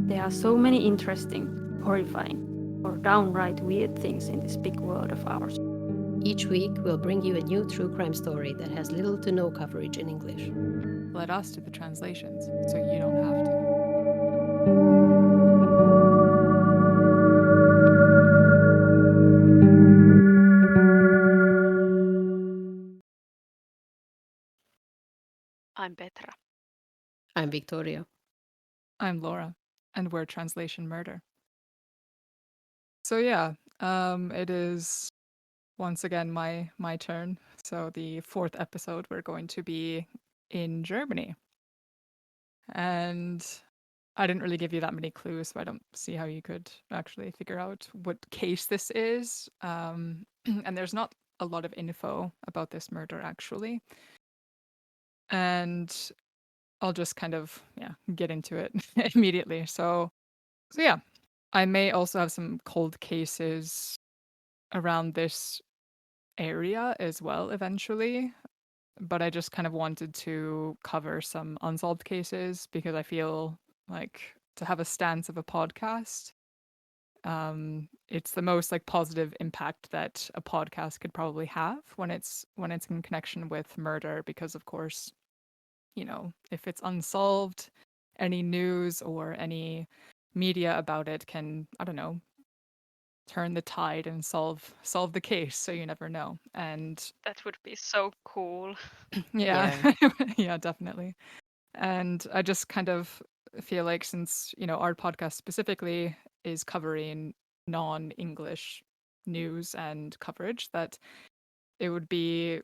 There are so many interesting, horrifying, or downright weird things in this big world of ours. Each week, we'll bring you a new true crime story that has little to no coverage in English. Let us do the translations so you don't have to. I'm Petra. I'm Victoria. I'm Laura, and we're Translation Murder. So yeah, it is once again my turn. So the fourth episode, we're going to be in Germany. And I didn't really give you that many clues, so I don't see how you could actually figure out what case this is. And there's not a lot of info about this murder, actually. And I'll just kind of, get into it immediately. So yeah, I may also have some cold cases around this area as well eventually, but I just kind of wanted to cover some unsolved cases because I feel like to have a stance of a podcast, it's the most like positive impact that a podcast could probably have when it's in connection with murder, because of course, if it's unsolved, any news or any media about it can, I don't know, turn the tide and solve the case, so you never know. And That would be so cool. yeah, Yeah. yeah, definitely. And I just kind of feel like, since, our podcast specifically is covering non-English news and coverage, that it would be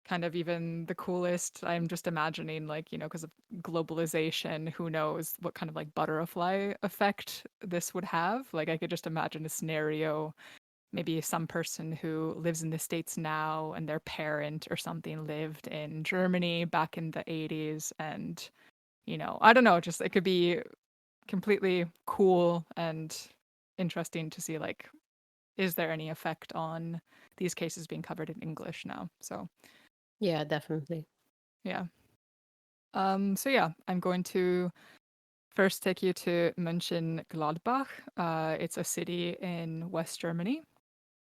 kind of even the coolest. I'm just imagining, like, because of globalization, who knows what kind of like butterfly effect this would have. Like, I could just imagine a scenario, maybe some person who lives in the States now and their parent or something lived in Germany back in the 80s. And, I don't know, just it could be completely cool and interesting to see, like, is there any effect on these cases being covered in English now? So, Yeah, definitely. yeah. So yeah, I'm going to first take you to Mönchengladbach. It's a city in West Germany.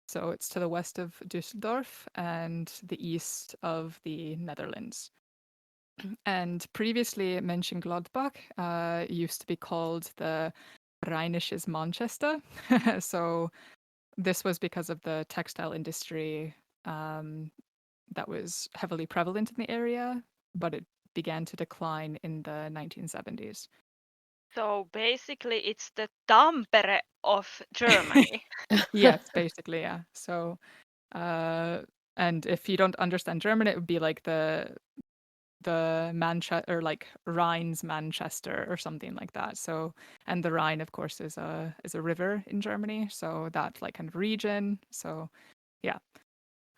So it's to the west of Düsseldorf and the east of the Netherlands. And previously, Mönchengladbach used to be called the Rheinisches Manchester. So this was because of the textile industry that was heavily prevalent in the area, but it began to decline in the 1970s. So basically, it's the Tampere of Germany. Yes, basically, yeah. So, uh, and if you don't understand German, it would be like the Manchester, or like Rhine's Manchester or something like that. So, and the Rhine, of course, is a river in Germany. So that like kind of region. So, yeah.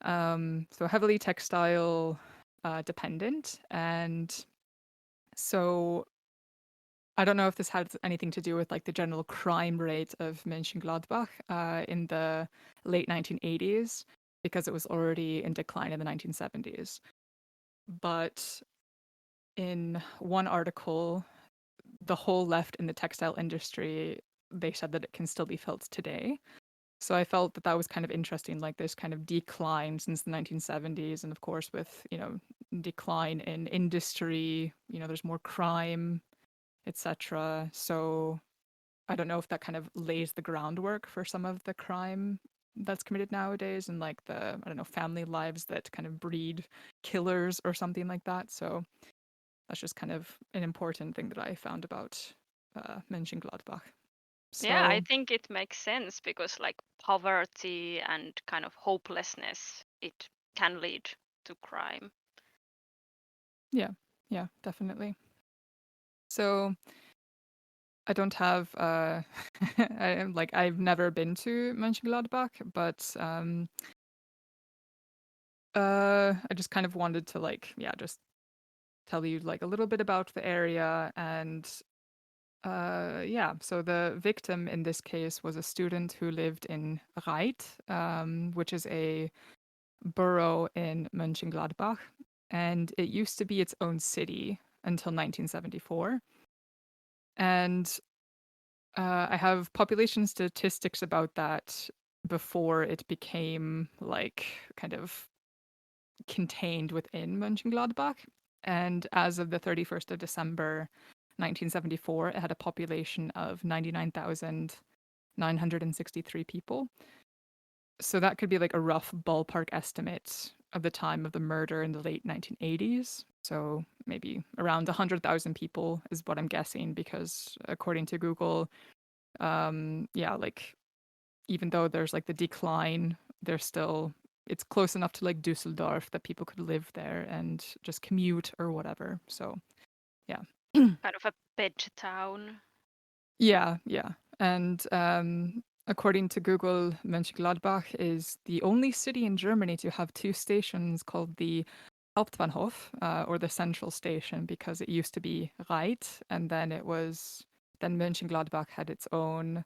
So heavily textile dependent, and so I don't know if this has anything to do with like the general crime rate of Mönchengladbach in the late 1980s, because it was already in decline in the 1970s. But in one article, the whole left in the textile industry, they said that it can still be felt today. So I felt that that was kind of interesting, like this kind of decline since the 1970s, and of course with, decline in industry, there's more crime, etc. So I don't know if that kind of lays the groundwork for some of the crime that's committed nowadays, and like the, I don't know, family lives that kind of breed killers or something like that. So that's just kind of an important thing that I found about Mönchengladbach. Yeah, I So think it makes sense because like poverty and kind of hopelessness, it can lead to crime. yeah, definitely. So I don't have I've never been to Mönchengladbach, but I just kind of wanted to like, yeah, just tell you like a little bit about the area. And yeah, so the victim in this case was a student who lived in Rhein, which is a borough in Mönchengladbach, and it used to be its own city until 1974. And I have population statistics about that before it became like kind of contained within Mönchengladbach. And as of the 31st of December 1974, it had a population of 99,963 people. So that could be like a rough ballpark estimate of the time of the murder in the late 1980s. So maybe around 100,000 people is what I'm guessing, because according to Google, yeah, like even though there's like the decline, there's still it's close enough to like Dusseldorf that people could live there and just commute or whatever. So yeah. Kind of a bed town. Yeah, yeah. And according to Google, Mönchengladbach is the only city in Germany to have two stations called the Hauptbahnhof, or the central station, because it used to be Rhein, and then Mönchengladbach had its own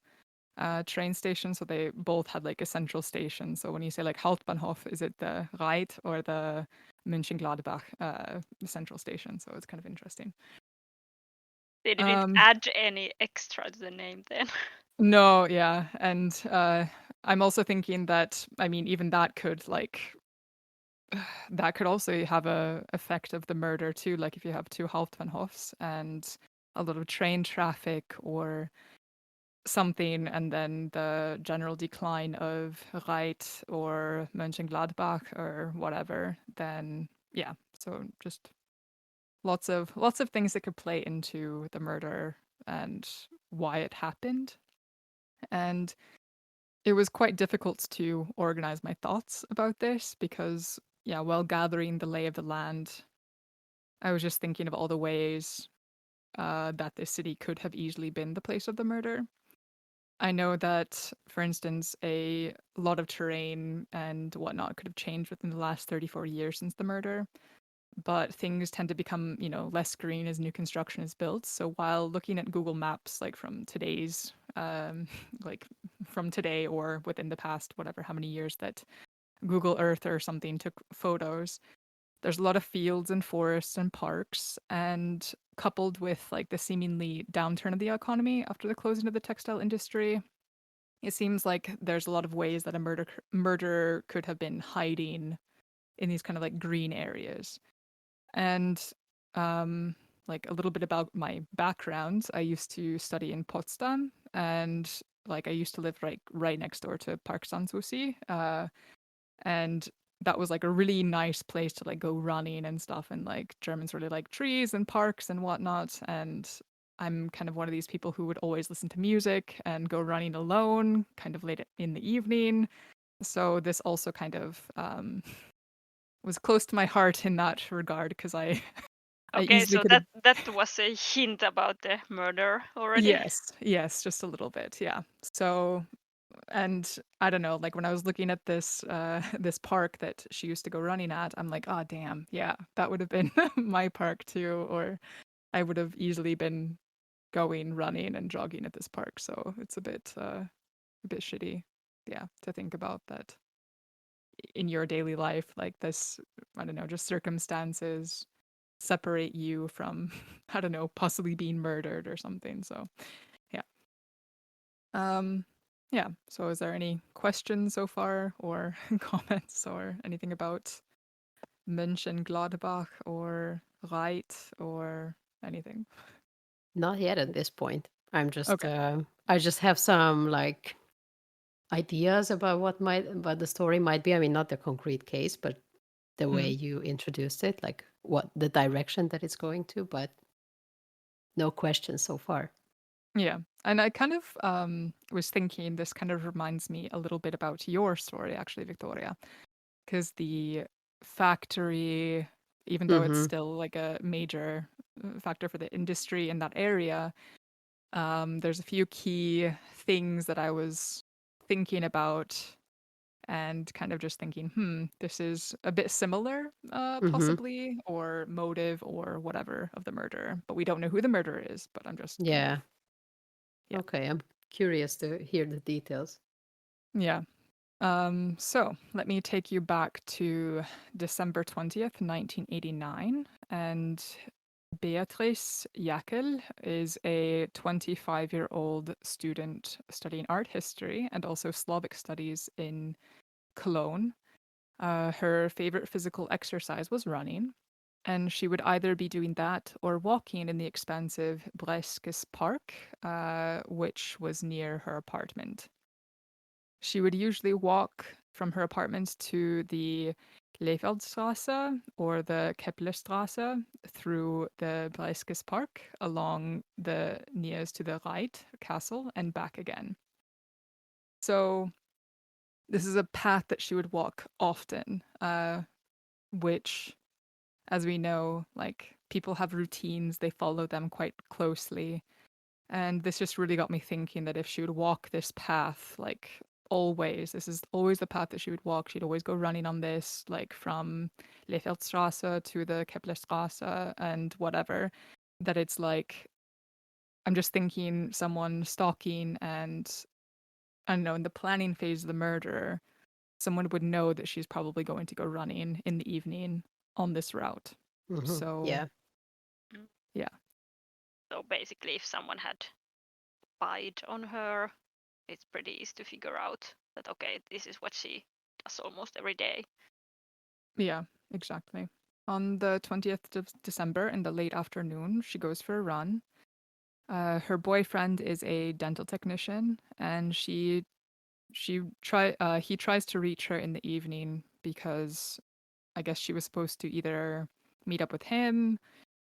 train station, so they both had like a central station. So when you say like Hauptbahnhof, is it the Rhein or the Mönchengladbach central station? So it's kind of interesting. They didn't Um, add any extra to the name then. no, yeah, and I'm also thinking that I mean even that could like that could also have a effect of the murder too. Like if you have two Hauptbahnhofs and a lot of train traffic or something, and then the general decline of Reit or Mönchengladbach or whatever, then yeah. So just lots of things that could play into the murder and why it happened. And it was quite difficult to organize my thoughts about this because yeah, while gathering the lay of the land, I was just thinking of all the ways that this city could have easily been the place of the murder. I know that, for instance, a lot of terrain and whatnot could have changed within the last 34 years since the murder, but things tend to become, less green as new construction is built. So while looking at Google Maps, like like from today or within the past, whatever, how many years that Google Earth or something took photos, there's a lot of fields and forests and parks, and coupled with like the seemingly downturn of the economy after the closing of the textile industry, it seems like there's a lot of ways that a murderer could have been hiding in these kind of like green areas. And um, like a little bit about my background, I used to study in Potsdam, and like I used to live right next door to Park Sanssouci, and that was like a really nice place to like go running and stuff. And like Germans really like trees and parks and whatnot. And I'm kind of one of these people who would always listen to music and go running alone, kind of late in the evening. So this also kind of was close to my heart in that regard because I I Okay, easily so could have. that was a hint about the murder already. Yes, just a little bit, yeah. So and I don't know, like when I was looking at this this park that she used to go running at, I'm like, oh damn, yeah, that would have been my park too, or I would have easily been going running and jogging at this park. So it's a bit shitty, yeah, to think about that in your daily life, like this, I don't know, just circumstances separate you from, I don't know, possibly being murdered or something. So yeah. Um, yeah. So is there any questions so far or comments or anything about Mönchengladbach or Reit or anything? Not yet at this point. Okay. I just have some like ideas about what the story might be. I mean, not the concrete case, but the way Mm, you introduced it, like what the direction that it's going to, but no questions so far. yeah. And I kind of was thinking this kind of reminds me a little bit about your story, actually, Victoria, because the factory, even though it's Mm-hmm. still like a major factor for the industry in that area, there's a few key things that I was thinking about and kind of just thinking, this is a bit similar, Mm-hmm. possibly, or motive or whatever of the murder, but we don't know who the murderer is. But I'm just kind of, Yeah. yeah, Okay. I'm curious to hear the details. yeah. So let me take you back to December 20th, 1989, and Beatrice Jaekel is a 25-year-old student studying art history and also Slavic studies in Cologne. Her favorite physical exercise was running, and she would either be doing that or walking in the expansive Breskes Park, which was near her apartment. She would usually walk from her apartment to the Leveldstrasse or the Keplerstrasse through the Breskes Park along the nearest to the Rhein castle and back again. So this is a path that she would walk often, which, as we know, like people have routines, they follow them quite closely. And this just really got me thinking that if she would walk this path, like always, this is always the path that she would walk. She'd always go running on this, like from Leveldstrasse to the Keplerstrasse and whatever. That it's like, I'm just thinking someone stalking and, I don't know, in the planning phase of the murder, someone would know that she's probably going to go running in the evening on this route. So, Yeah. Mm. yeah. So basically, if someone had spied on her, it's pretty easy to figure out that, okay, this is what she does almost every day. Yeah, exactly. On the 20th of December in the late afternoon, she goes for a run. Her boyfriend is a dental technician, and he tries to reach her in the evening because I guess she was supposed to either meet up with him,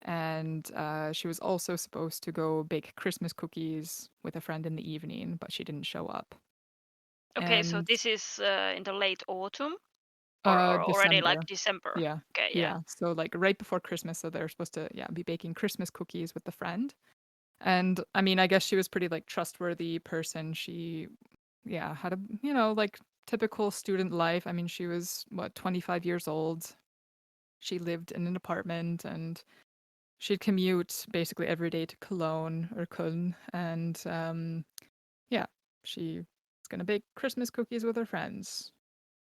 and she was also supposed to go bake Christmas cookies with a friend in the evening, but she didn't show up. Okay, so And this is in the late autumn or already like December. December. Yeah. Okay, yeah. Yeah. So like right before Christmas, so they're supposed to be baking Christmas cookies with the friend. And I mean, I guess she was pretty like trustworthy person. She had a, like typical student life. I mean, she was what, 25 years old. She lived in an apartment and she'd commute basically every day to Cologne or Köln and yeah, she was going to bake Christmas cookies with her friends.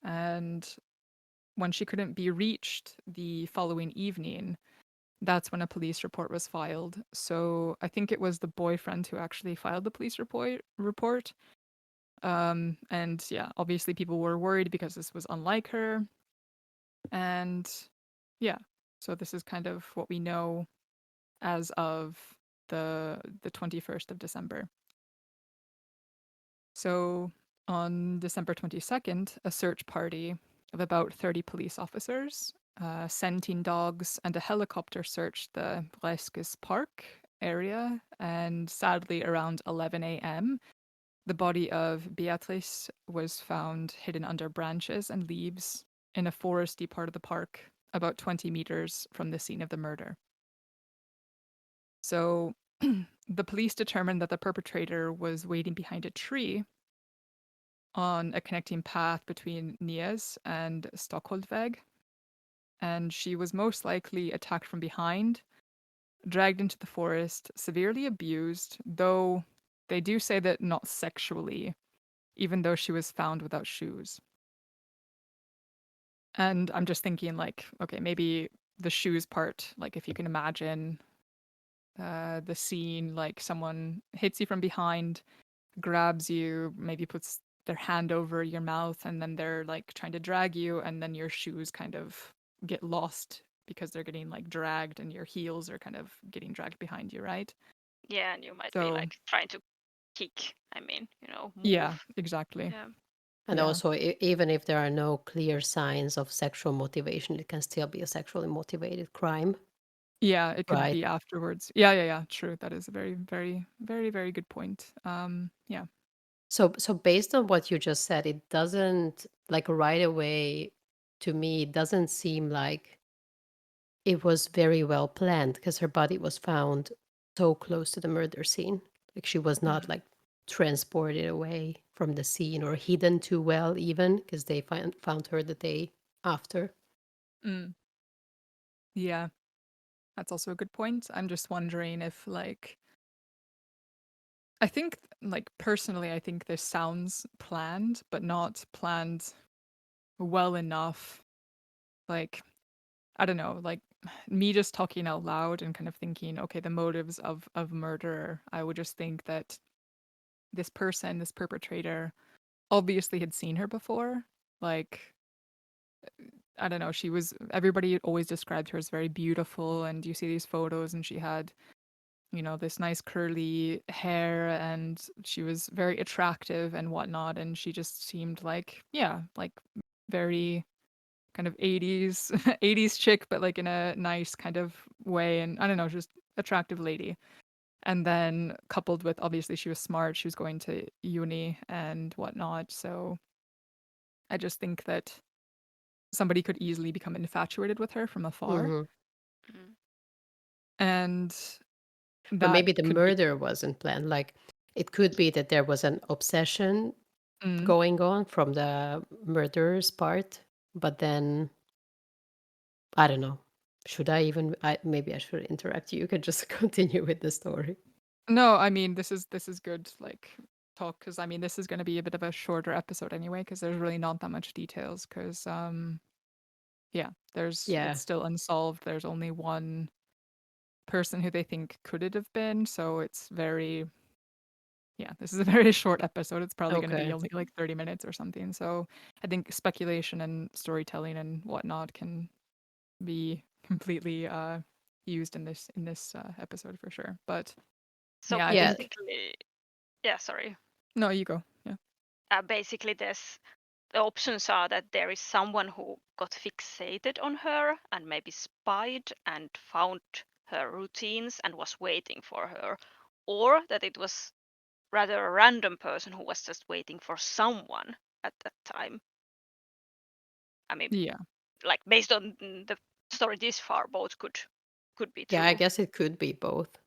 And when she couldn't be reached the following evening, that's when a police report was filed. So I think it was the boyfriend who actually filed the police report. And yeah, obviously people were worried because this was unlike her. And yeah, so this is kind of what we know as of the 21st of December. So on December 22nd, a search party of about 30 police officers, scenting dogs, and a helicopter searched the Breskes Park area. And sadly, around 11 a.m., the body of Beatrice was found hidden under branches and leaves in a foresty part of the park, about 20 meters from the scene of the murder. So the police determined that the perpetrator was waiting behind a tree on a connecting path between Nies and Stockholdweg, and she was most likely attacked from behind, dragged into the forest, severely abused, though they do say that not sexually, even though she was found without shoes. And I'm just thinking, like, okay, maybe the shoes part, like, if you can imagine the scene, like, someone hits you from behind, grabs you, maybe puts their hand over your mouth, and then they're like trying to drag you, and then your shoes kind of get lost because they're getting like dragged, and your heels are kind of getting dragged behind you, right? Yeah, and you might be So, like trying to kick, yeah, move. exactly. Yeah. And Yeah. also, even if there are no clear signs of sexual motivation, it can still be a sexually motivated crime, Yeah, it could right? be afterwards. Yeah, yeah, yeah. True. That is a very, very, very, very good point. Yeah. So based on what you just said, it doesn't like right away to me, it doesn't seem like it was very well planned because her body was found so close to the murder scene. Like she was not Mm. like transported away from the scene or hidden too well, even because they found her the day after. Mm. Yeah, that's also a good point. I'm just wondering if like I think, like, personally, I think this sounds planned, but not planned well enough. Like, I don't know, like me just talking out loud and kind of thinking, okay, the motives of murder, I would just think that this person, this perpetrator, obviously had seen her before. Like, I don't know, everybody always described her as very beautiful, and you see these photos, and she had, this nice curly hair, and she was very attractive and whatnot, and she just seemed like, yeah, like very kind of 80s 80s chick, but like in a nice kind of way, and I don't know, just attractive lady. And then coupled with, obviously, she was smart, she was going to uni and whatnot, so I just think that somebody could easily become infatuated with her from afar, Mhm. Mm. and But that maybe the could be. murder wasn't planned. Like, it could be that there was an obsession Mm. going on from the murderer's part, but then I don't know. Should I even? Maybe I should interrupt you. You can just continue with the story. No, I mean, this is good, like, talk, because I mean, this is going to be a bit of a shorter episode anyway, because there's really not that much details, because yeah, it's Yeah. still unsolved. There's only one person who they think could it have been, so it's very, yeah, this is a very short episode. It's probably going to be Okay. only like 30 minutes or something. So I think speculation and storytelling and whatnot can be completely used in this episode for sure. But So yeah, I Yeah. think. basically, yeah, sorry. No, you go. Yeah. Basically, the options are that there is someone who got fixated on her and maybe spied and found her routines and was waiting for her, or that it was rather a random person who was just waiting for someone at that time. I mean, Yeah. like based on the story this far, both could be Yeah, I true. guess it could be both.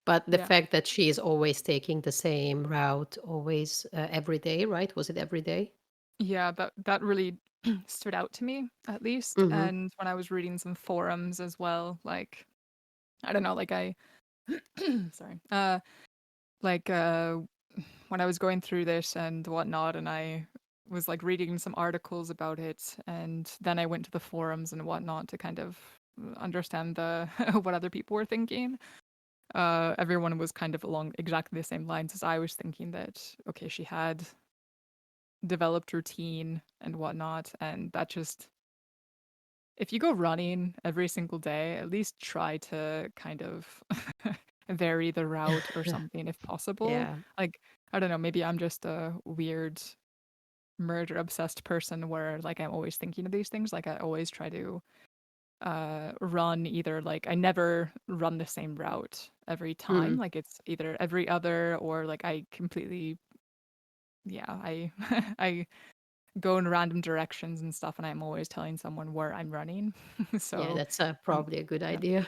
But the Yeah. fact that she is always taking the same route, always every day, right? Was it every day? Yeah, that really stood out to me, at least. Mm-hmm. And when I was reading some forums as well, like, I don't know, like I sorry. Like when I was going through this and whatnot, and I was like reading some articles about it, and then I went to the forums and whatnot to kind of understand the what other people were thinking. Everyone was kind of along exactly the same lines as I was thinking, that okay, she had developed routine and whatnot, and that just, if you go running every single day, at least try to kind of vary the route or something if possible. Yeah. Like, I don't know, maybe I'm just a weird murder obsessed person where like I'm always thinking of these things. Like I always try to run, either like I never run the same route every time. Mm-mm. Like it's either every other, or like I completely, yeah, I I go in random directions and stuff, and I'm always telling someone where I'm running. Yeah, So, that's um, probably a good yeah. idea.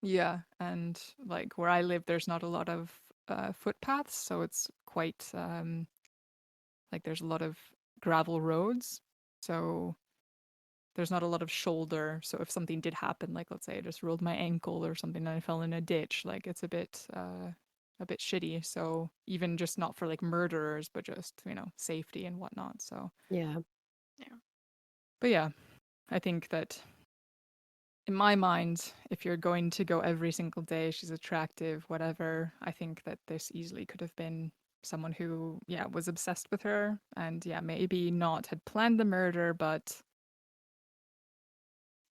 Yeah, and like where I live, there's not a lot of footpaths, so it's quite like there's a lot of gravel roads, so there's not a lot of shoulder. So if something did happen, like let's say I just rolled my ankle or something and I fell in a ditch, like it's a bit shitty. So even just not for like murderers, but just safety and whatnot. So, Yeah. Yeah. but yeah, I think that in my mind, if you're going to go every single day, she's attractive, whatever, I think that this easily could have been someone who, yeah, was obsessed with her and, yeah, maybe not had planned the murder, but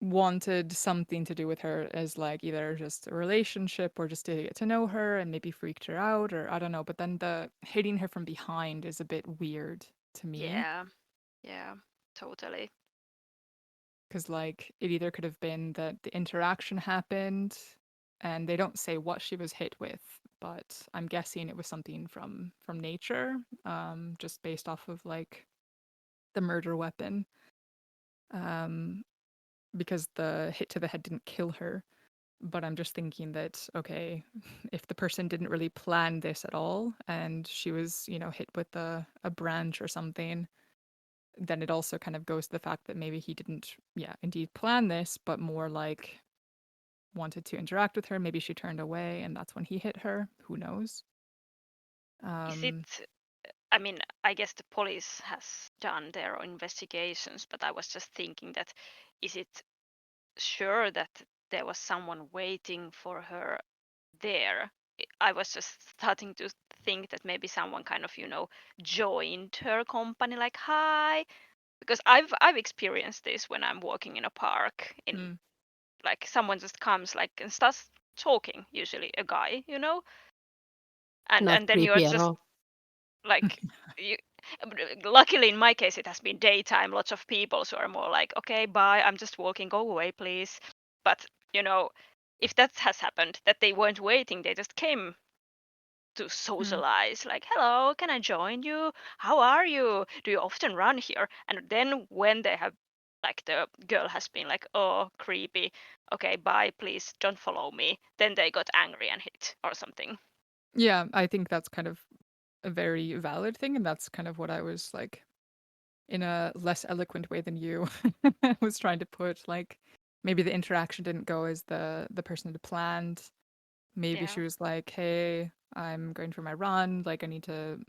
wanted something to do with her as like either just a relationship or just to get to know her and maybe freaked her out, or I don't know. But then the hitting her from behind is a bit weird to me. Yeah. Yeah. Totally. Because, like, it either could have been that the interaction happened and they don't say what she was hit with, but I'm guessing it was something from nature, just based off of, like, the murder weapon, um, because the hit to the head didn't kill her. But I'm just thinking that, okay, if the person didn't really plan this at all and she was, hit with a branch or something, then it also kind of goes to the fact that maybe he didn't, yeah, indeed plan this, but more like wanted to interact with her. Maybe she turned away and that's when he hit her. Who knows? Is it? Um, I mean, I guess the police has done their investigations, but I was just thinking that is it sure that there was someone waiting for her there? I was just starting to think that maybe someone kind of, joined her company, like, hi, because I've experienced this when I'm walking in a park in mm, like someone just comes like and starts talking, usually a guy, and Not then you're creepy at just all. like you luckily in my case it has been daytime, lots of people, so are more like, okay, bye, I'm just walking, go away please. But you know if that has happened, that they weren't waiting, they just came to mm. socialize, like, hello, can I join you, how are you, do you often run here? And then when they have, like, the girl has been like, oh, creepy, okay, bye, please don't follow me, then they got angry and hit or something. Yeah, I think that's kind of a very valid thing, and that's kind of what I was like in a less eloquent way than you was trying to put. Like maybe the interaction didn't go as the person had planned. Maybe Yeah. she was like, "Hey, I'm going for my run. Like I need to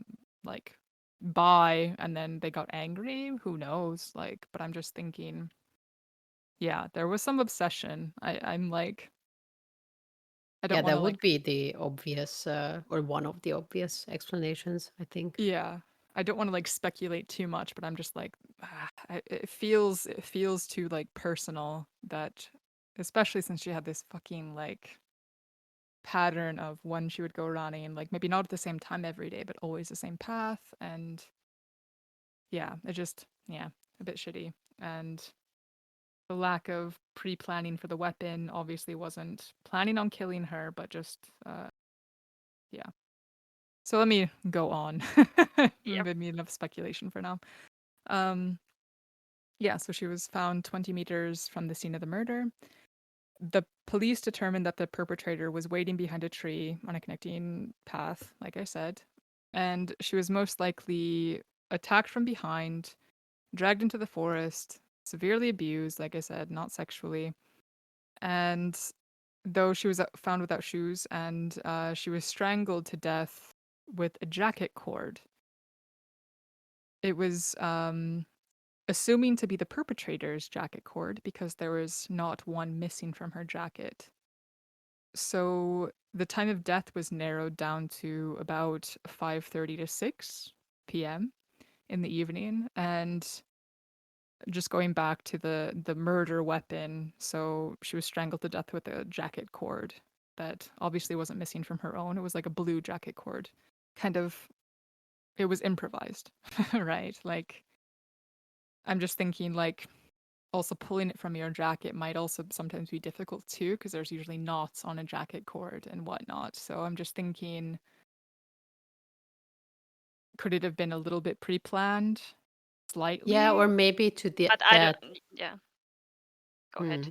like bye," and then they got angry. Who knows? Like, but I'm just thinking, yeah, there was some obsession. I'm like, I don't Yeah, want that to would like, be the obvious, or one of the obvious explanations, I think. yeah, I don't want to like speculate too much, but I'm just like, it feels too like personal that, especially since she had this fucking like pattern of when she would go running, like maybe not at the same time every day, but always the same path, and yeah, it just yeah, a bit shitty, and the lack of pre-planning for the weapon obviously wasn't planning on killing her, but just yeah. So let me go on. Yep. Maybe enough speculation for now. Um, Yeah, so she was found 20 meters from the scene of the murder. The police determined that the perpetrator was waiting behind a tree on a connecting path, like I said, and she was most likely attacked from behind, dragged into the forest, severely abused, like I said, not sexually. And though she was found without shoes, and she was strangled to death with a jacket cord. It was assuming to be the perpetrator's jacket cord because there was not one missing from her jacket. So the time of death was narrowed down to about 5:30 to 6 p.m. in the evening, and just going back to the murder weapon, so she was strangled to death with a jacket cord that obviously wasn't missing from her own. It was like a blue jacket cord. Kind of it was improvised, right? Like I'm just thinking like also pulling it from your jacket might also sometimes be difficult too because there's usually knots on a jacket cord and whatnot. So I'm just thinking, could it have been a little bit pre-planned, Yeah, or slightly? maybe to the But I don't. that. Yeah, go ahead. Hmm.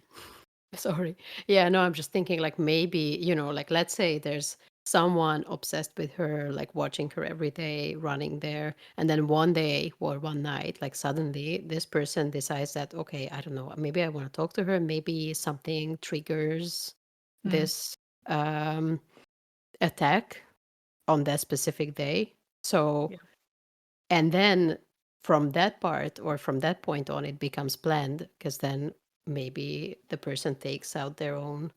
Sorry. Yeah, no, I'm just thinking like maybe, like let's say there's someone obsessed with her, like watching her every day, running there. And then one day or one night, like suddenly this person decides that, okay, I don't know, maybe I want to talk to her. Maybe something triggers Mm, this um, attack on that specific day. So, yeah, and then from that part or from that point on, it becomes planned because then maybe the person takes out their own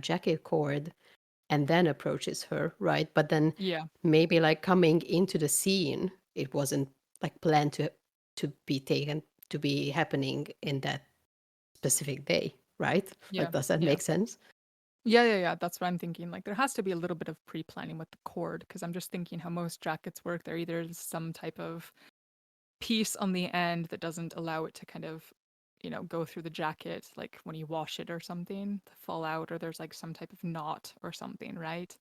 jacket cord and then approaches her, right? But then yeah, maybe like coming into the scene, it wasn't like planned to be taken to be happening in that specific day, right? yeah, Like, does that yeah. make sense? Yeah. That's what I'm thinking. Like there has to be a little bit of pre-planning with the cord because I'm just thinking how most jackets work. They're either some type of piece on the end that doesn't allow it to kind of, go through the jacket, like when you wash it or something, to fall out, or there's like some type of knot or something, right?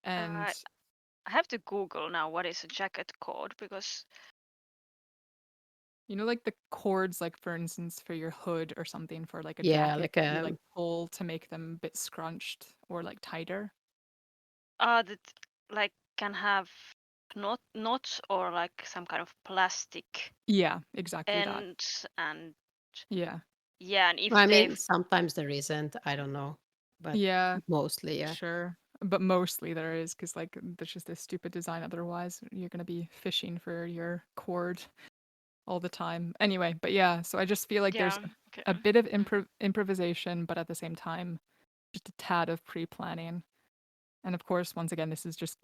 And Uh, I have to Google now what is a jacket cord because like the cords, like for instance, for your hood or something for like a Yeah, jacket like that you like pull to make them a bit scrunched or like tighter. that like can have knots or like some kind of plastic Yeah, exactly that. ends, and Yeah. yeah, and if I mean, they've sometimes there isn't. I don't know, but Yeah, mostly, yeah. sure. but mostly there is because like there's just this stupid design. Otherwise, you're gonna be fishing for your cord all the time. Anyway, but yeah, so I just feel like there's Yeah. Okay. a bit of improvisation, but at the same time, just a tad of pre-planning. And of course, once again, this is just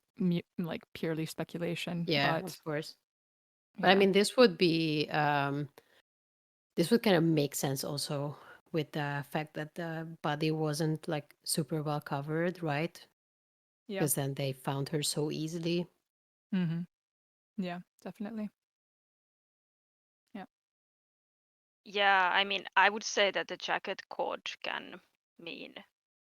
like purely speculation. Yeah, But of course. But I yeah, mean, this would kind of make sense also with the fact that the body wasn't like super well covered, right? yeah, Because then they found her so easily. mm-hmm. Yeah, definitely. Yeah, Yeah, I mean, I would say that the jacket cord can mean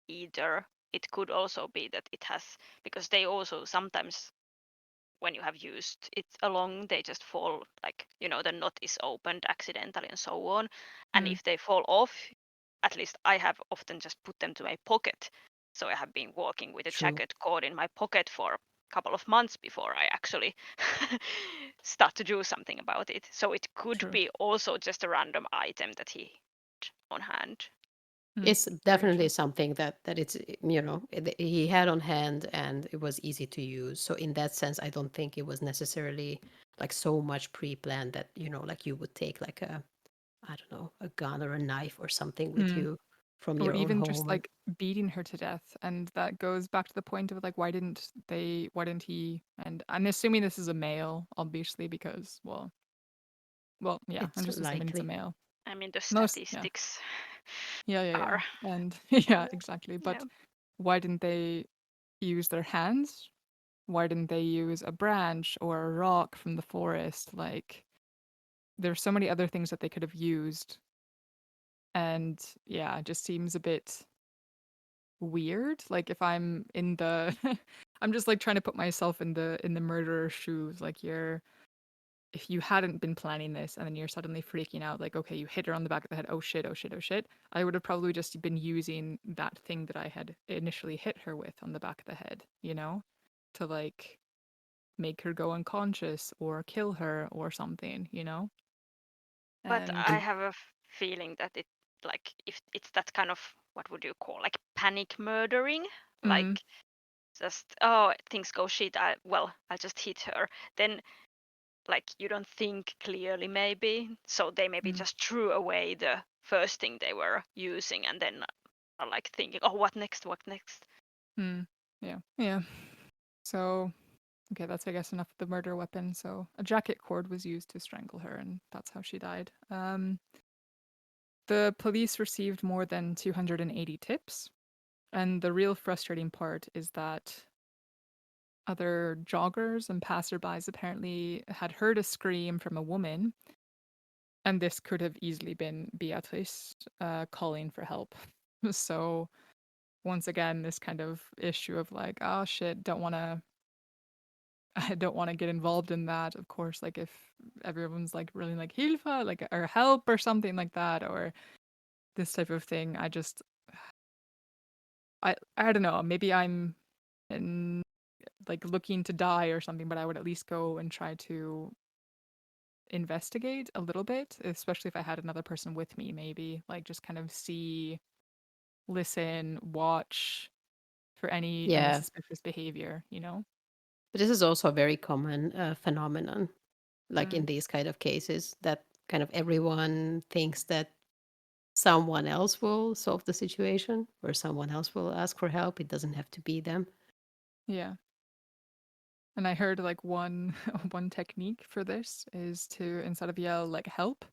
either. It could also be that it has, because they also sometimes, when you have used it along, they just fall, like, the knot is opened accidentally and so on. And mm, if they fall off, at least I have often just put them to my pocket. So I have been walking with a True. jacket cord in my pocket for a couple of months before I actually start to do something about it. So it could true. be also just a random item that he had on hand. Mm, It's very definitely true. something that it's he had on hand and it was easy to use. So in that sense, I don't think it was necessarily like so much pre-planned that like you would take like a I don't know a gun or a knife or something with Mm. you from Or your own even just home. And like beating her to death, and that goes back to the point of like why didn't he, and I'm assuming this is a male, obviously, because well, yeah, I'm it's just assuming it's a likely. male. I mean, the Most, yeah, statistics yeah, are. and yeah, Yeah. exactly. Yeah. But why didn't they use their hands? Why didn't they use a branch or a rock from the forest? Like, there's so many other things that they could have used, and yeah, it just seems a bit weird. Like if I'm in the I'm just like trying to put myself in the murderer's shoes. Like if you hadn't been planning this and then you're suddenly freaking out, like, okay, you hit her on the back of the head, oh shit, oh shit, oh shit. I would have probably just been using that thing that I had initially hit her with on the back of the head, to like make her go unconscious or kill her or something. But And I And have a feeling that it, like, if it's that kind of, what would you call, like panic murdering, mm, like just, oh, things go shit. I'll just hit her. Then, like, you don't think clearly, maybe. So they maybe mm, just threw away the first thing they were using, and then are like thinking, oh, what next? What next? mm, yeah. Yeah. So okay, that's I guess enough of the murder weapon. So a jacket cord was used to strangle her, and that's how she died. The police received more than 280 tips, and the real frustrating part is that other joggers and passerbys apparently had heard a scream from a woman, and this could have easily been Beatrice calling for help. So once again, this kind of issue of like, oh shit, don't want to I don't want to get involved in that. Of course, like if everyone's like really like Hilfe, like or help or something like that, or this type of thing, I don't know. Maybe I'm in, like looking to die or something, but I would at least go and try to investigate a little bit, especially if I had another person with me. Maybe like just kind of see, listen, watch for any yeah, suspicious behavior. but this is also a very common phenomenon, like Mm, in these kind of cases, that kind of everyone thinks that someone else will solve the situation or someone else will ask for help. It doesn't have to be them. yeah. And I heard like one one technique for this is to instead of yell like help,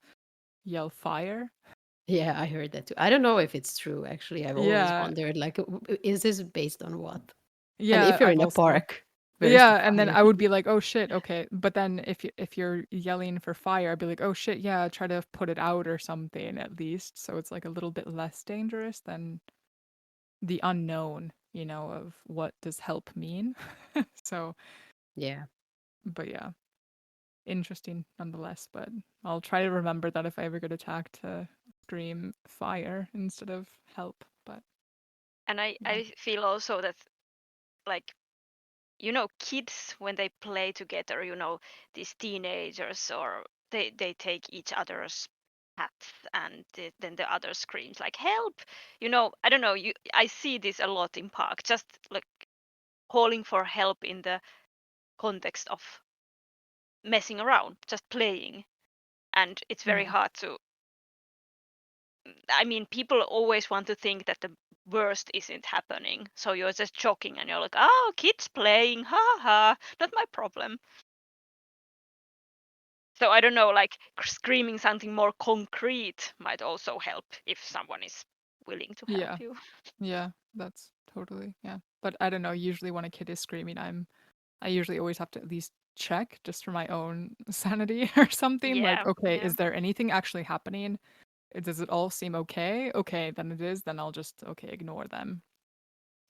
yell fire. Yeah, I heard that too. I don't know if it's true, actually. I've always Yeah. wondered, like, is this based on what? And Yeah, if you're I've in a also park, where's the yeah, and then fire? I would be like, "Oh shit, okay." But then if you're yelling for fire, I'd be like, "Oh shit, yeah, try to put it out or something at least." So it's like a little bit less dangerous than the unknown, of what does help mean. So, Yeah. but yeah, interesting nonetheless, but I'll try to remember that if I ever get attacked to scream fire instead of help, but And I, yeah. I feel also that, like, kids, when they play together, these teenagers, or they take each other's hats, and then the other screams like help. I don't know, I see this a lot in park, just like calling for help in the context of messing around, just playing. And it's very Yeah. hard to, I mean, people always want to think that the worst isn't happening. So you're just joking and you're like, oh, kids playing, ha ha, not my problem. So I don't know, like screaming something more concrete might also help if someone is willing to help Yeah. you. Yeah. That's totally, yeah. But I don't know, usually when a kid is screaming, I usually always have to at least check just for my own sanity or something. Like, Yeah, okay, yeah. is there anything actually happening? Does it all seem okay? Okay, then it is. Then I'll just, okay, ignore them.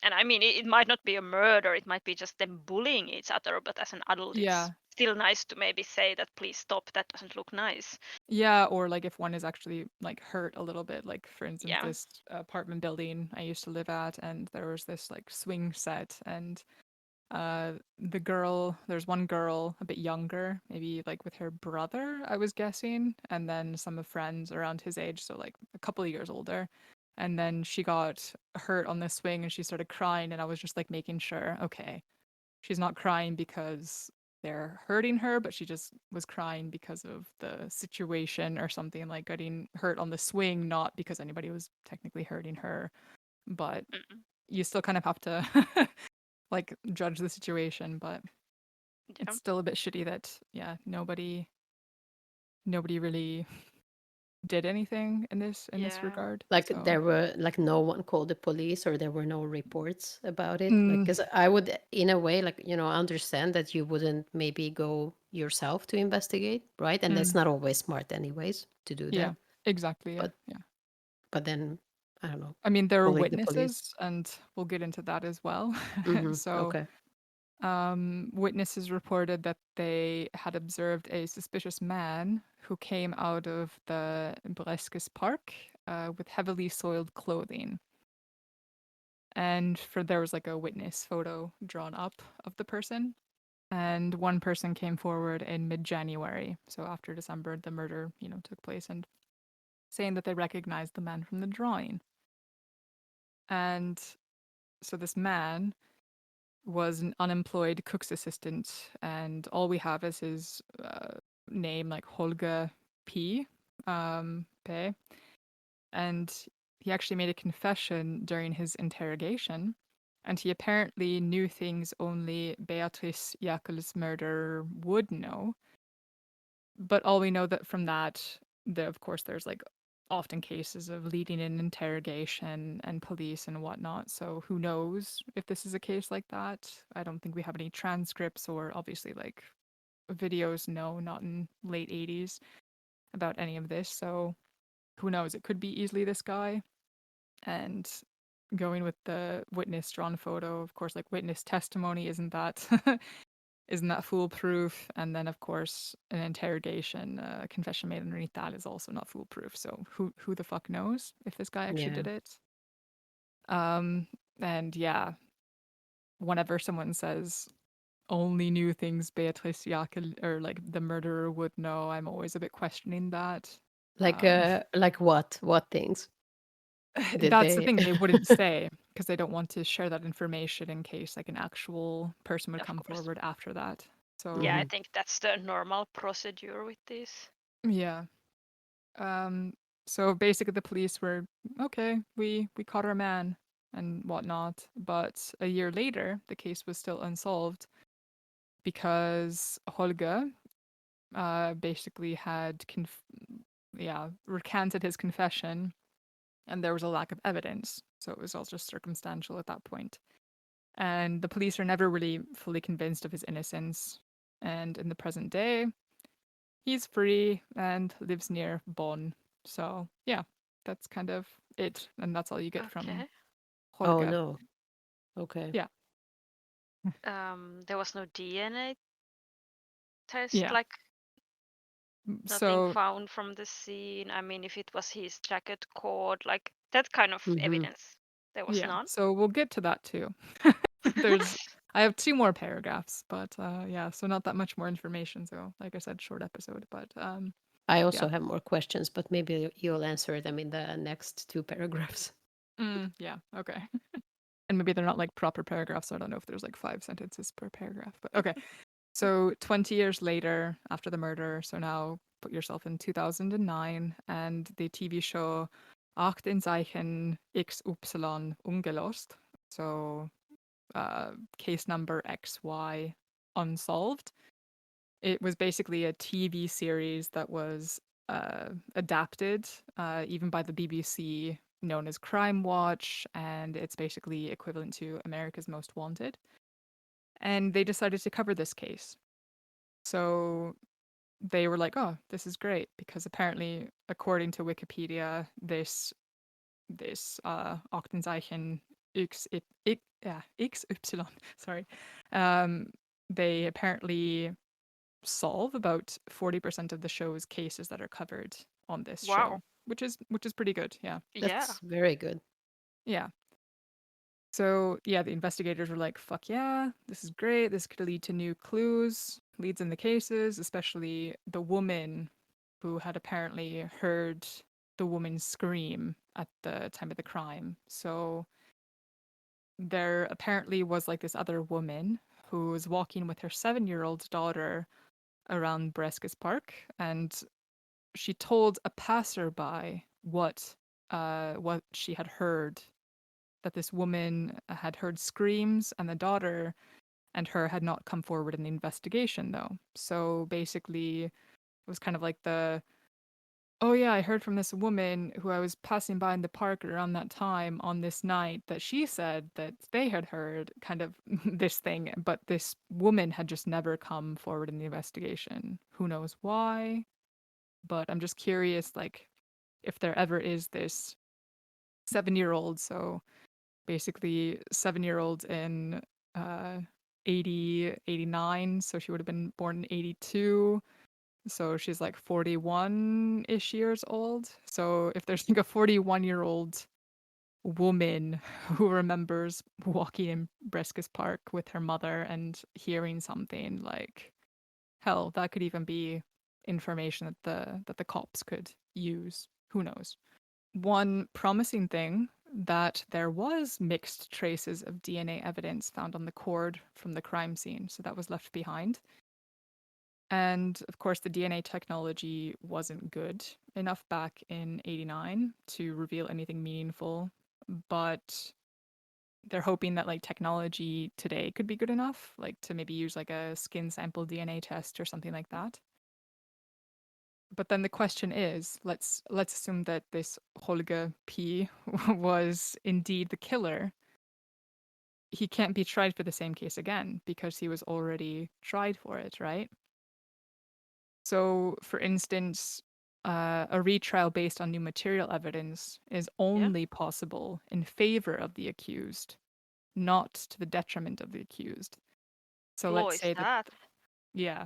And I mean, it might not be a murder, it might be just them bullying each other, but as an adult, it's Yeah. still nice to maybe say that, please stop, that doesn't look nice. Yeah, or like if one is actually like hurt a little bit, like for instance, Yeah. this apartment building I used to live at, and there was this like swing set, and there's one girl a bit younger, maybe like with her brother, I was guessing, and then some of friends around his age, so like a couple of years older. And then she got hurt on the swing and she started crying, and I was just like making sure, okay, she's not crying because they're hurting her, but she just was crying because of the situation or something, like getting hurt on the swing, not because anybody was technically hurting her. But Mm, you still kind of have to like judge the situation, but it's yeah. still a bit shitty that yeah, nobody really did anything in this Yeah. regard. Like So there were like no one called the police or there were no reports about it. Like, mm, because I would, in a way, like, understand that you wouldn't maybe go yourself to investigate, right? And that's mm, not always smart, anyways, to do yeah, that. exactly, yeah, But yeah. then I don't know, I mean, there are calling the police. witnesses, and we'll get into that as well. Mm-hmm. So Okay. witnesses reported that they had observed a suspicious man who came out of the Breskes Park with heavily soiled clothing. And there was like a witness photo drawn up of the person. And one person came forward in mid-January, so after December, the murder, took place, and saying that they recognized the man from the drawing. And so this man was an unemployed cook's assistant, and all we have is his name, like Holger P. P. And he actually made a confession during his interrogation, and he apparently knew things only Beatrice Jaekel's murderer would know. But all we know that from that, of course, there's like often cases of leading in interrogation and police and whatnot. So who knows if this is a case like that? I don't think we have any transcripts or obviously like videos. No, not in late 80s about any of this. So who knows? It could be easily this guy. And going with the witness drawn photo, of course, like witness testimony isn't that isn't that foolproof? And then, of course, an interrogation, confession made underneath that is also not foolproof. So who the fuck knows if this guy actually Yeah. did it? Um, and yeah, whenever someone says only knew things Beatrice Jaekel or like the murderer would know, I'm always a bit questioning that. Um, Like what? What things did that's the they? thing, they wouldn't say because they don't want to share that information in case like an actual person would Of come course. forward after that. Yeah, So I Hmm. think that's the normal procedure with this. yeah. Um, so basically, the police were okay. We caught our man and whatnot. But a year later, the case was still unsolved because Holger basically had recanted his confession, and there was a lack of evidence. So it was all just circumstantial at that point. And the police are never really fully convinced of his innocence. And in the present day, he's free and lives near Bonn. So, yeah, that's kind of it. And that's all you get from Okay. Oh Holger. no. Okay. Yeah. There was no DNA test, Yeah. like nothing So, found from the scene. I mean, if it was his jacket cord, like that kind of Hmm. evidence, there was yeah. none. So we'll get to that too. There's I have two more paragraphs, but yeah, so not that much more information. So, like I said, short episode, but I yeah. also have more questions, but maybe you'll answer them in the next two paragraphs. Yeah, okay. And maybe they're not like proper paragraphs, so I don't know if there's like 5 sentences per paragraph. But okay. So 20 years later, after the murder, so now put yourself in 2009, and the TV show Aktenzeichen XY ungelost, so case number XY unsolved. It was basically a TV series that was adapted even by the BBC, known as Crime Watch, and it's basically equivalent to America's Most Wanted. And they decided to cover this case. So they were like, "Oh, this is great," because apparently, according to Wikipedia, this Aktenzeichen XY, sorry, um, they apparently solve about 40% of the show's cases that are covered on this Wow. show, which is pretty good. Yeah, Yeah. That's very good. yeah. So yeah, the investigators were like, "Fuck yeah, this is great. This could lead to new clues, leads in the cases, especially the woman who had apparently heard the woman scream at the time of the crime." So there apparently was like this other woman who was walking with her 7-year-old daughter around Breskes Park, and she told a passerby what she had heard, that this woman had heard screams, and the daughter and her had not come forward in the investigation though. So basically it was kind of like the, "Oh yeah, I heard from this woman who I was passing by in the park around that time on this night that she said that they had heard kind of this thing, but this woman had just never come forward in the investigation. Who knows why?" But I'm just curious, like, if there ever is this 7-year-old, so basically 7-year-old in uh 89, so she would have been born in 82. So she's like 41-ish years old. So if there's like a 41-year-old woman who remembers walking in Breskus Park with her mother and hearing something, like, hell, that could even be information that the cops could use. Who knows? One promising thing, that there was mixed traces of DNA evidence found on the cord from the crime scene, so that was left behind. And of course, the DNA technology wasn't good enough back in 89 to reveal anything meaningful, but they're hoping that like technology today could be good enough, like to maybe use like a skin sample DNA test or something like that. But then the question is, let's assume that this Holger P was indeed the killer. He can't be tried for the same case again because he was already tried for it, right? So, for instance, a retrial based on new material evidence is Yeah. only possible in favor of the accused, not to the detriment of the accused. So Law let's is say that, that? yeah.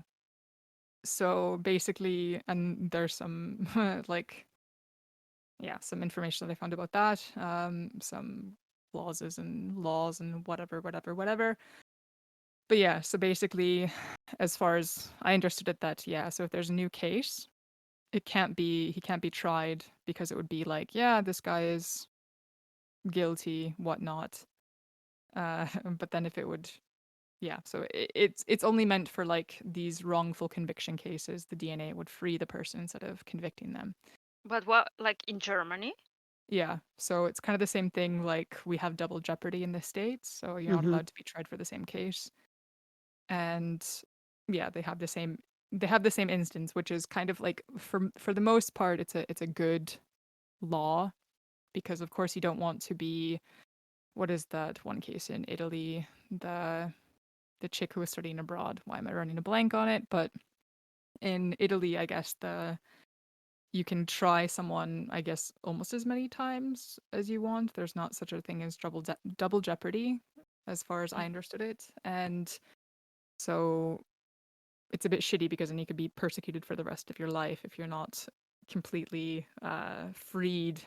So basically, and there's some like, yeah, some information that I found about that, some clauses and laws and whatever, whatever, whatever. But yeah, so basically, as far as I understood it, that yeah, so if there's a new case, he can't be tried because it would be like, yeah, this guy is guilty, whatnot. But then if it would, yeah, so it's only meant for like these wrongful conviction cases. The DNA would free the person instead of convicting them. But what, like in Germany? Yeah, so it's kind of the same thing. Like we have double jeopardy in the States, so you're not Mhm. allowed to be tried for the same case. And yeah, they have the same instance, which is kind of like, for the most part, it's a good law, because of course you don't want to be, what is that one case in Italy, the chick who was studying abroad. Why am I running a blank on it? But in Italy, I guess you can try someone, I guess, almost as many times as you want. There's not such a thing as double jeopardy, as far as I Mm. understood it. And so it's a bit shitty because then you could be persecuted for the rest of your life if you're not completely freed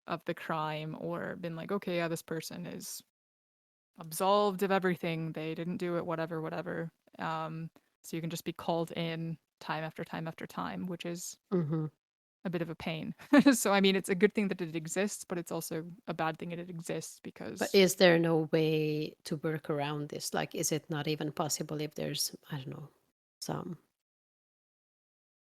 of the crime, or been like, okay, yeah, this person is absolved of everything. They didn't do it, whatever, whatever. So you can just be called in time after time after time, which is Mhm. a bit of a pain. So I mean, it's a good thing that it exists, but it's also a bad thing that it exists But because is there no way to work around this? Like, is it not even possible if there's, I don't know, some,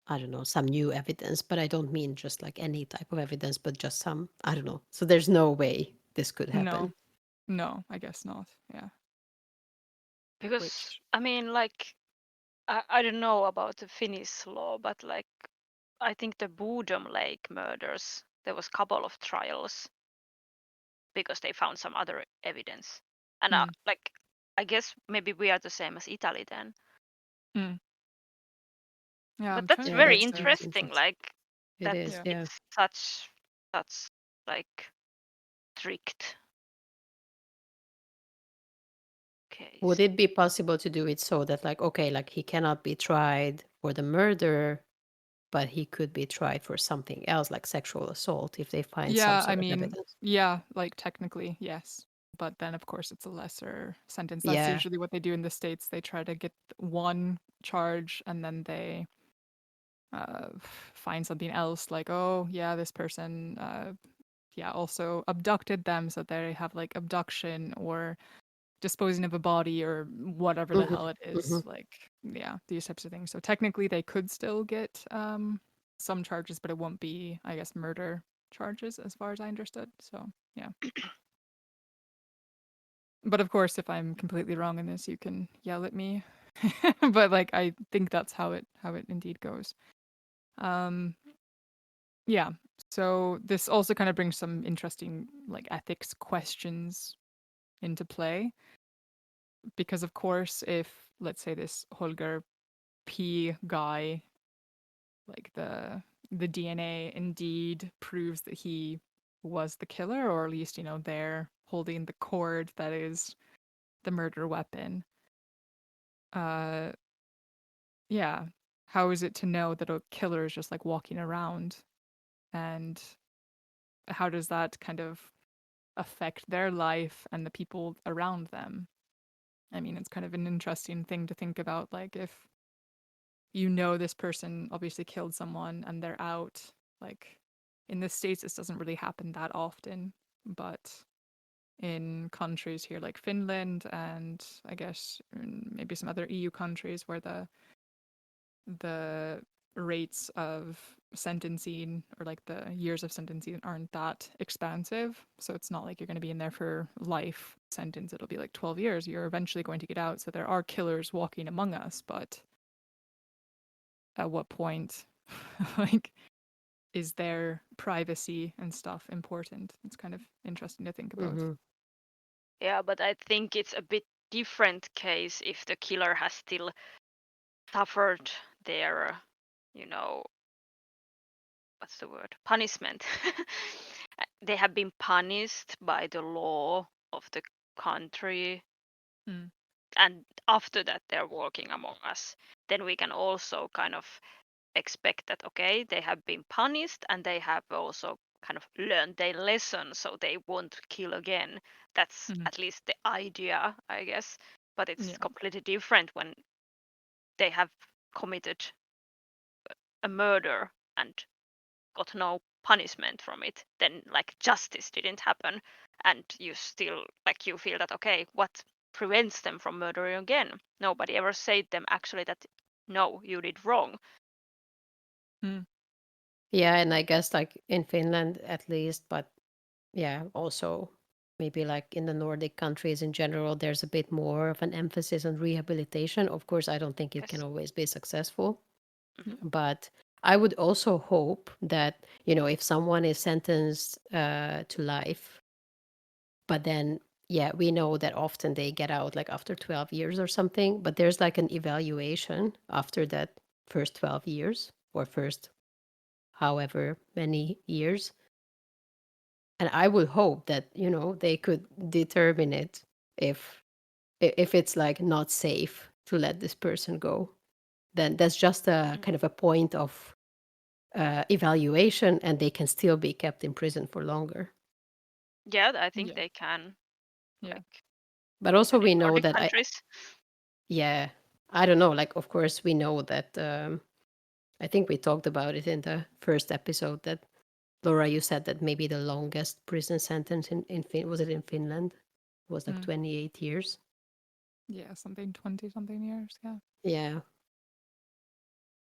I don't know, some new evidence? But I don't mean just like any type of evidence, but just some, I don't know. So there's no way this could happen. no, no, I guess not. Yeah, Because which I mean, like, I don't know about the Finnish law, but like, I think the Bodom Lake murders, there was a couple of trials because they found some other evidence. And mm, like, I guess maybe we are the same as Italy then. mm. Yeah, But I'm that's trying to Yeah, very think. that's interesting, interesting. like It that is, Yeah, yeah. it's such like strict Would case. it be possible to do it so that, like, okay, like he cannot be tried for the murder, but he could be tried for something else, like sexual assault, if they find some yeah. I sort of mean, evidence? yeah, like technically, yes. But then, of course, it's a lesser sentence. That's Yeah. usually what they do in the States. They try to get one charge and then they uh, find something else, like, oh, yeah, this person, yeah, also abducted them. So they have like abduction or disposing of a body or whatever the Mhm, hell it mhm. is. Like, yeah, these types of things. So technically, they could still get some charges, but it won't be, I guess, murder charges as far as I understood. So, yeah. But of course, if I'm completely wrong in this, you can yell at me. But like, I think that's how it indeed goes. Um, yeah. So this also kind of brings some interesting like ethics questions into play because of course, if let's say this Holger P guy, like the DNA indeed proves that he was the killer, or at least they're holding the cord that is the murder weapon. Uh, yeah. How is it to know that a killer is just like walking around, and how does that kind of affect their life and the people around them? I mean, it's kind of an interesting thing to think about. Like, if this person obviously killed someone and they're out, like in the States, this doesn't really happen that often, but in countries here like Finland and I guess maybe some other EU countries where the rates of sentencing or like the years of sentencing aren't that expansive. So it's not like you're going to be in there for life sentence. It'll be like 12 years. You're eventually going to get out. So there are killers walking among us, but at what point, like, is their privacy and stuff important? It's kind of interesting to think about. Mhm. Yeah, but I think it's a bit different case if the killer has still suffered their, you know, what's the word? Punishment. They have been punished by the law of the country, Mm, and after that they're walking among us. Then we can also kind of expect that, okay, they have been punished and they have also kind of learned their lesson, so they won't kill again. That's mm, at least the idea, I guess. But it's yeah. completely different when they have committed a murder and got no punishment from it. Then like justice didn't happen, and you still like you feel that, okay, what prevents them from murdering again? Nobody ever said them actually that no, you did wrong. Mm, Yeah, and I guess like in Finland at least, but yeah, also maybe like in the Nordic countries in general, there's a bit more of an emphasis on rehabilitation. Of course, I don't think it can Yes. always be successful, Mhm. yeah. but I would also hope that, if someone is sentenced to life, but then, yeah, we know that often they get out like after 12 years or something, but there's like an evaluation after that first 12 years or first however many years. And I would hope that, they could determine it if if it's like not safe to let this person go. Then that's just a Mm. kind of a point of evaluation, and they can still be kept in prison for longer. Yeah, I think Yeah. they can, Yeah. like But also even in we know Nordic that countries. yeah, I don't know, like of course we know that I think we talked about it in the first episode that Laura, you said that maybe the longest prison sentence was it in Finland? Was like Mm. 28 years. Yeah, something 20 something years. Yeah. Yeah.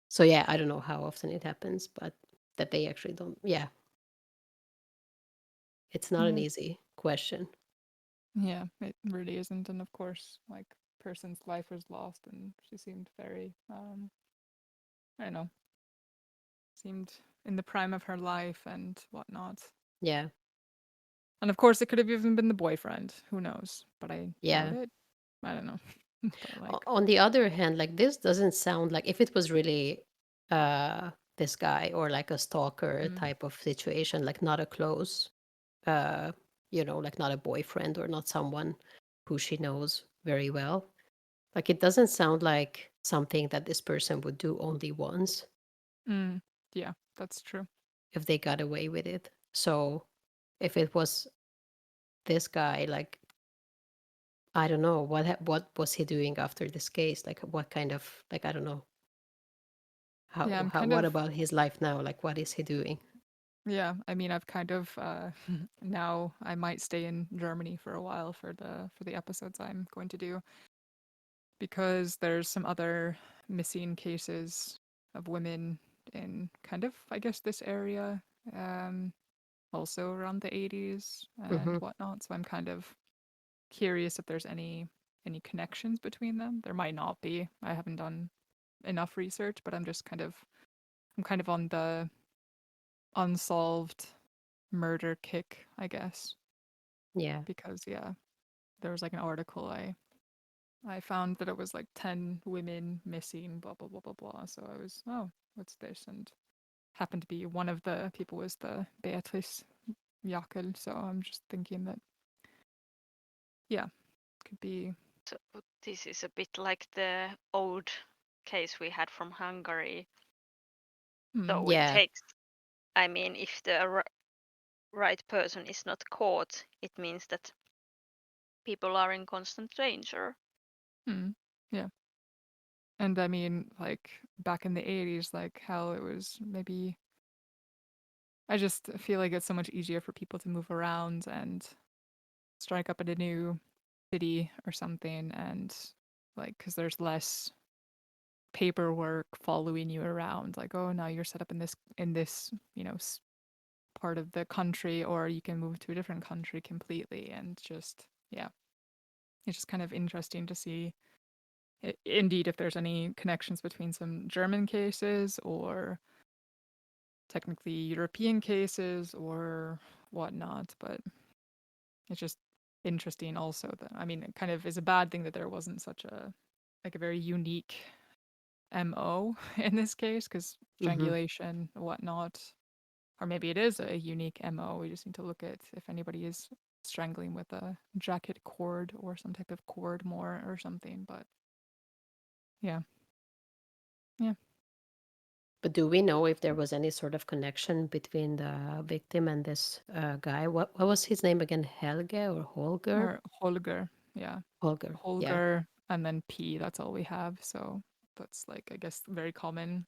So yeah, I don't know how often it happens, but that they actually don't. Yeah, it's not an Yeah. easy question. Yeah, it really isn't. And of course, like, person's life was lost, and she seemed very, I don't know, seemed in the prime of her life and whatnot. Yeah, And of course, it could have even been the boyfriend. Who knows? But I doubt yeah. it. I don't know. But like, On the other hand, like this doesn't sound like if it was really this guy or like a stalker mm, type of situation, like not a close, uh, like not a boyfriend or not someone who she knows very well. Like it doesn't sound like something that this person would do only once mm, yeah, that's true. if they got away with it. So if it was this guy, like I don't know what was he doing after this case? Like what kind of like I don't know Yeah, I'm how kind what of, about his life now? Like what is he doing? yeah, I mean, I've kind of, now I might stay in Germany for a while for the episodes I'm going to do, because there's some other missing cases of women in kind of, I guess, this area, um, also around the 80s and Mm-hmm. whatnot. So I'm kind of curious if there's any connections between them. There might not be. I haven't done enough research, but I'm kind of on the unsolved murder kick, I guess, Yeah, because yeah, there was like an article I found that it was like 10 women missing, blah blah blah blah blah. So I was, oh, what's this? And happened to be one of the people was the Beatrice Jaekel. So I'm just thinking that, yeah, could be. So this is a bit like the old case we had from Hungary. Hmm. So it yeah, takes, I mean, if the right person is not caught, it means that people are in constant danger. Hmm. Yeah. And I mean, like, back in the 80s, like, how it was maybe. I just feel like it's so much easier for people to move around and strike up at a new city or something. And, like, because there's less paperwork following you around. Like, oh, now you're set up in this, part of the country, or you can move to a different country completely. And just, yeah, it's just kind of interesting to see, indeed, if there's any connections between some German cases or technically European cases or whatnot, but it's just interesting also that, I mean, it kind of is a bad thing that there wasn't such a, like, a very unique MO in this case, because mm-hmm. strangulation, whatnot, or maybe it is a unique MO. We just need to look at if anybody is strangling with a jacket cord or some type of cord more or something. But yeah, yeah. But do we know if there was any sort of connection between the victim and this guy? What was his name again? Helge or Holger? Or Holger, yeah. Holger. Yeah. Holger and then P, that's all we have. So that's, like, I guess, very common,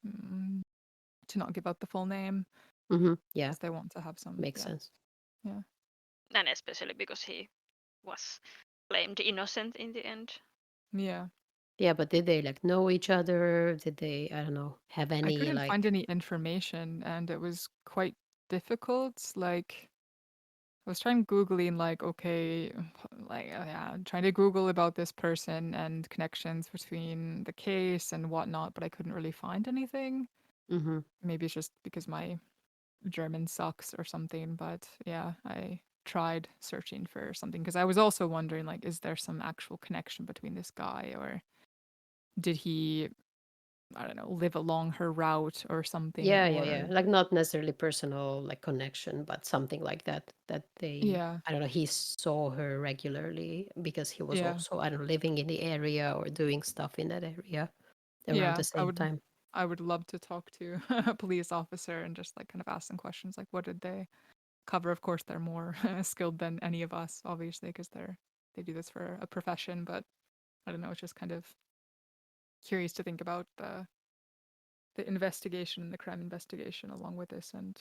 to not give out the full name Mm-hmm. Yeah. because they want to have some, Makes yeah, sense. yeah. And especially because he was claimed innocent in the end. Yeah. Yeah, but did they like know each other? Did they, I don't know, have I any couldn't find like any information and it was quite difficult. Like, I was trying Googling, like, okay, like, yeah, trying to Google about this person and connections between the case and whatnot, but I couldn't really find anything. mm-hmm. Maybe it's just because my German sucks or something, but yeah, I tried searching for something because I was also wondering, like, is there some actual connection between this guy, or did he, I don't know, live along her route or something, Yeah, yeah, yeah. or Like not necessarily personal like connection, but something like that that they yeah, I don't know, he saw her regularly because he was yeah, also, I don't know, living in the area or doing stuff in that area around yeah. the same time. I would love to talk to a police officer and just, like, kind of ask them questions like, what did they cover? Of course, they're more skilled than any of us, obviously, because they do this for a profession. But I don't know, it's just kind of curious to think about the investigation and the crime investigation along with this. And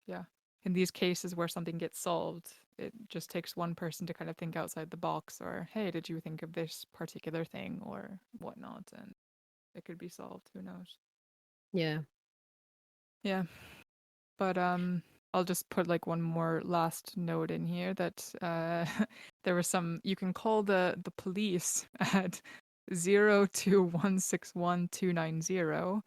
yeah, in these cases where something gets solved, it just takes one person to kind of think outside the box, or hey, did you think of this particular thing or whatnot, and it could be solved. Who knows? Yeah. Yeah, but I'll just put like one more last note in here that there was some. You can call the police at 02161290,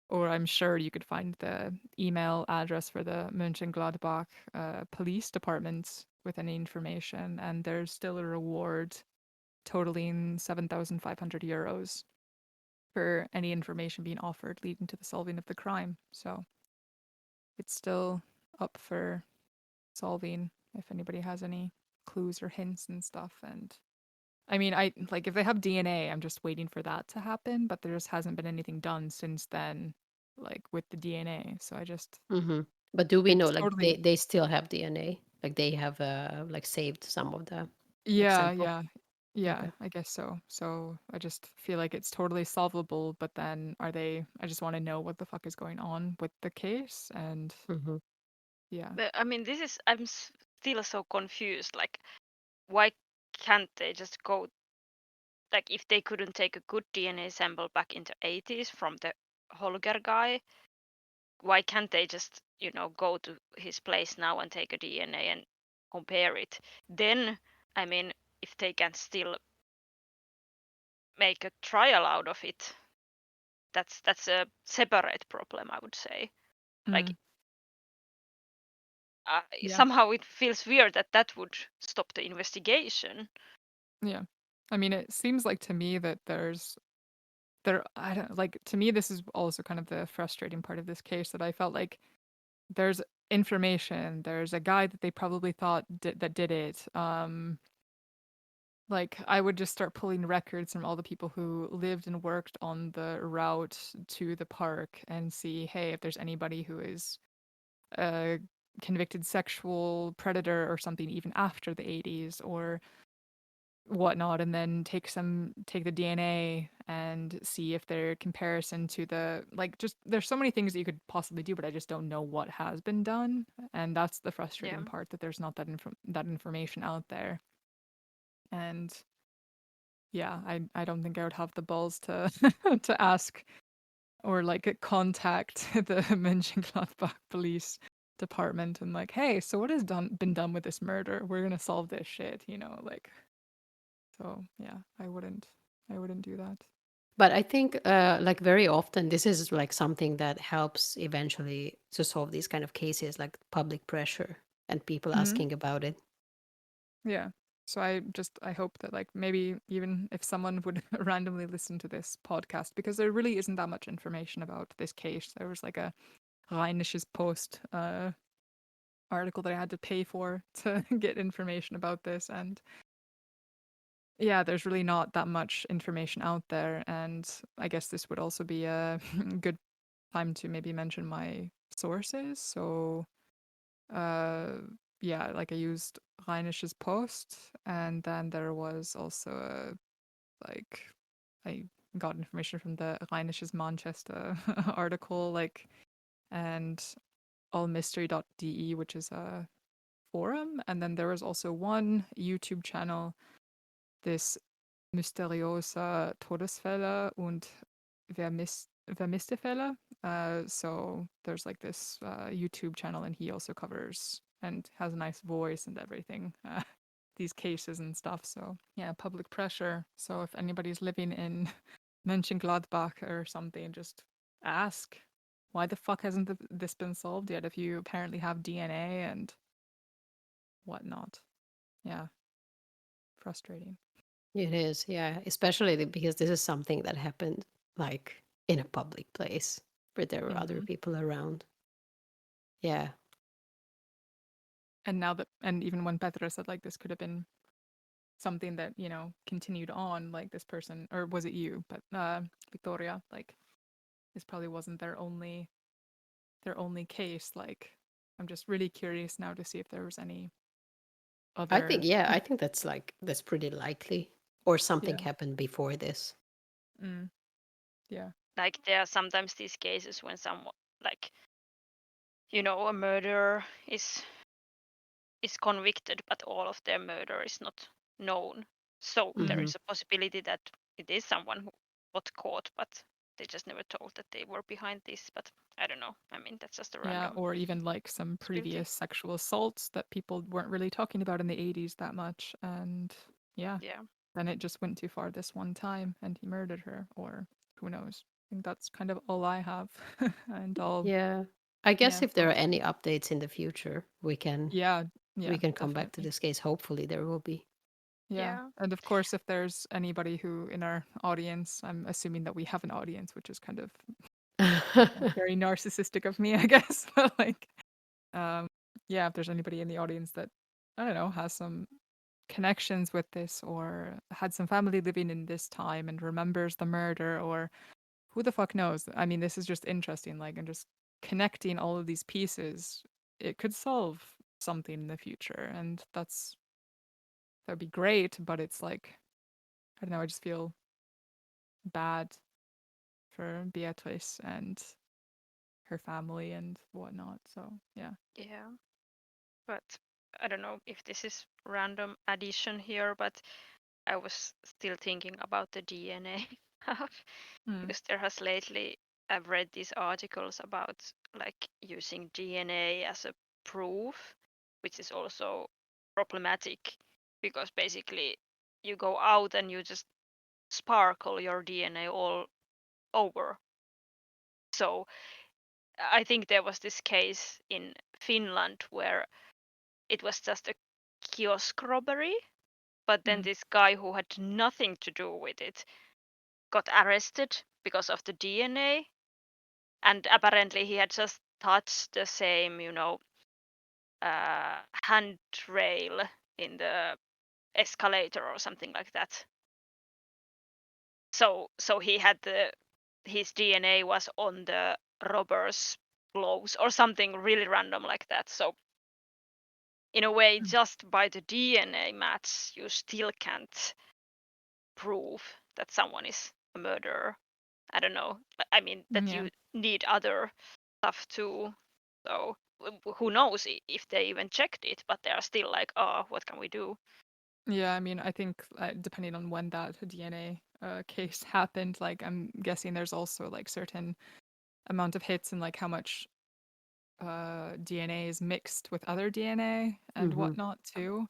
or I'm sure you could find the email address for the Mönchengladbach police department with any information, and there's still a reward totaling 7,500 euros for any information being offered leading to the solving of the crime. So it's still up for solving if anybody has any clues or hints and stuff. And I mean, I like if they have DNA, I'm just waiting for that to happen, but there just hasn't been anything done since then, like with the DNA. So I just, Mm-hmm. But do we know, it's like, totally, they still have DNA? Like, they have, like, saved some of the, like, yeah, sample? yeah, yeah, Okay. I guess so. So I just feel like it's totally solvable, but then are they, I just want to know what the fuck is going on with the case. And Mm-hmm. yeah. But I mean, still so confused. Like, why can't they just go? Like, if they couldn't take a good DNA sample back in the 80s from the Holger guy, why can't they just, go to his place now and take a DNA and compare it? Then, I mean, if they can still make a trial out of it, that's a separate problem, I would say. Like, Mm, yeah. somehow it feels weird that that would stop the investigation. Yeah. I mean, it seems like to me that I don't like, to me this is also kind of the frustrating part of this case, that I felt like there's information, there's a guy that they probably thought that did it. Like I would just start pulling records from all the people who lived and worked on the route to the park and see, hey, if there's anybody who is a convicted sexual predator or something even after the 80s or whatnot, and then take the DNA and see if their comparison to the, like, just there's so many things that you could possibly do, but I just don't know what has been done, and that's the Yeah. frustrating part, that there's not that information out there. And yeah, I don't think I would have the balls to to ask or like contact the Mönchengladbach police department and like, hey, so what has been done with this murder? We're gonna solve this shit, like. So yeah, I wouldn't do that. But I think, like, very often, this is like something that helps eventually to solve these kind of cases, like public pressure and people Hmm. asking about it. Yeah. So I hope that like maybe even if someone would randomly listen to this podcast, because there really isn't that much information about this case. There was like a Rheinisches Post article that I had to pay for to get information about this, and yeah, there's really not that much information out there. And I guess this would also be a good time to maybe mention my sources. So uh yeah, like I used Rheinisches Post, and then there was also like I got information from the Rheinisches Manchester article, like, and allmystery.de, which is a forum, and then there was also one YouTube channel, this Mysteriosa Todesfälle und vermisste Fälle. So there's like this YouTube channel, and he also covers and has a nice voice and everything. These cases and stuff. So yeah, public pressure. So if anybody's living in Mönchengladbach or something, just ask, why the fuck hasn't this been solved yet? If you apparently have DNA and whatnot. Yeah, frustrating. It is, yeah, especially because this is something that happened like in a public place where there were other Hmm. people around. Yeah. And now that, and even when Petra said like this could have been something that continued on, like this person, or was it you, but Victoria, like this probably wasn't their only case. Like I'm just really curious now to see if there was any I think, other. yeah, I think that's pretty likely. Or something Yeah. happened before this. Mm, yeah. Like there are sometimes these cases when someone, like, a murderer is convicted, but all of their murder is not known. So there Mm-hmm. is a possibility that it is someone who got caught, but they just never told that they were behind this. But I don't know. I mean, that's just a Yeah, random or even like some possibility. previous sexual assaults that people weren't really talking about in the 80s that much. And yeah, Yeah. then it just went too far this one time and he murdered her, or who knows. I think that's kind of all I have. And I'll, Yeah. I guess yeah, if there are well, any updates in the future, we can yeah, we yeah, can come back to definitely. this case. Hopefully there will be. Yeah. Yeah. And of course, if there's anybody who in our audience, I'm assuming that we have an audience, which is kind of very narcissistic of me, I guess. But like, um, yeah, if there's anybody in the audience that, I don't know, has some connections with this or had some family living in this time and remembers the murder or who the fuck knows? I mean, this is just interesting, like, and just connecting all of these pieces, it could solve something in the future. And that'd be great, but it's like, I don't know, I just feel bad for Beatrice and her family and whatnot. So yeah. Yeah. But I don't know if this is random addition here, but I was still thinking about the DNA stuff Mm, because there has lately I've read these articles about like using DNA as a proof, which is also problematic because basically you go out and you just sparkle your DNA all over. So I think there was this case in Finland where it was just a kiosk robbery, but then mm, this guy who had nothing to do with it got arrested because of the DNA, and apparently he had just touched the same, handrail in the escalator or something like that. So he had his DNA was on the robber's clothes or something really random like that. So in a way, mm. just by the DNA match, you still can't prove that someone is a murderer. I don't know. I mean that Yeah. you need other stuff too. So who knows if they even checked it, but they are still like, oh, what can we do? Yeah, I mean, I think depending on when that DNA case happened, like I'm guessing there's also like certain amount of hits and like how much DNA is mixed with other DNA and Hmm. whatnot too.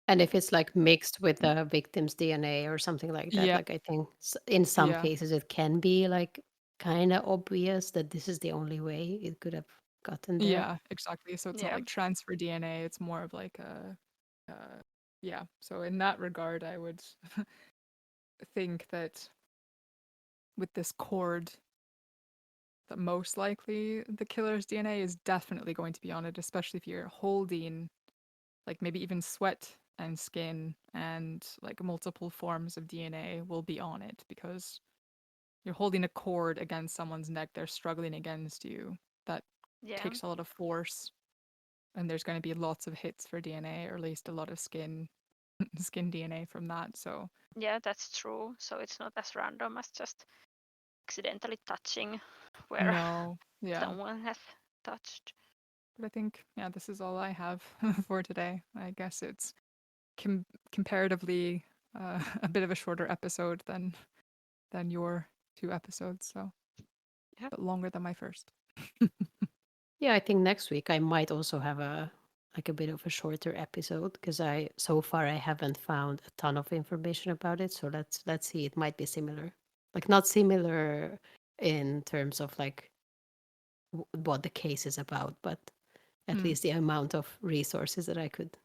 And if it's like mixed with the victim's DNA or something like that, Yeah, like I think in some yeah, cases it can be like kind of obvious that this is the only way it could have gotten there. yeah, exactly. So it's not Yeah, like transfer DNA, it's more of like a, yeah. So in that regard, I would think that with this cord, that most likely the killer's DNA is definitely going to be on it, especially if you're holding like maybe even sweat and skin and like multiple forms of DNA will be on it because you're holding a cord against someone's neck, they're struggling against you. That yeah, takes a lot of force and there's going to be lots of hits for DNA or at least a lot of skin DNA from that. So, yeah, that's true. So it's not as random as just accidentally touching where no, yeah. someone has touched. But I think yeah, this is all I have for today. I guess it's comparatively a bit of a shorter episode than your two episodes, so Yeah, but longer than my first. Yeah, I think next week I might also have a bit of a shorter episode because I so far I haven't found a ton of information about it. So let's see. It might be similar, like not similar in terms of like what the case is about, but at Mm, least the amount of resources that I could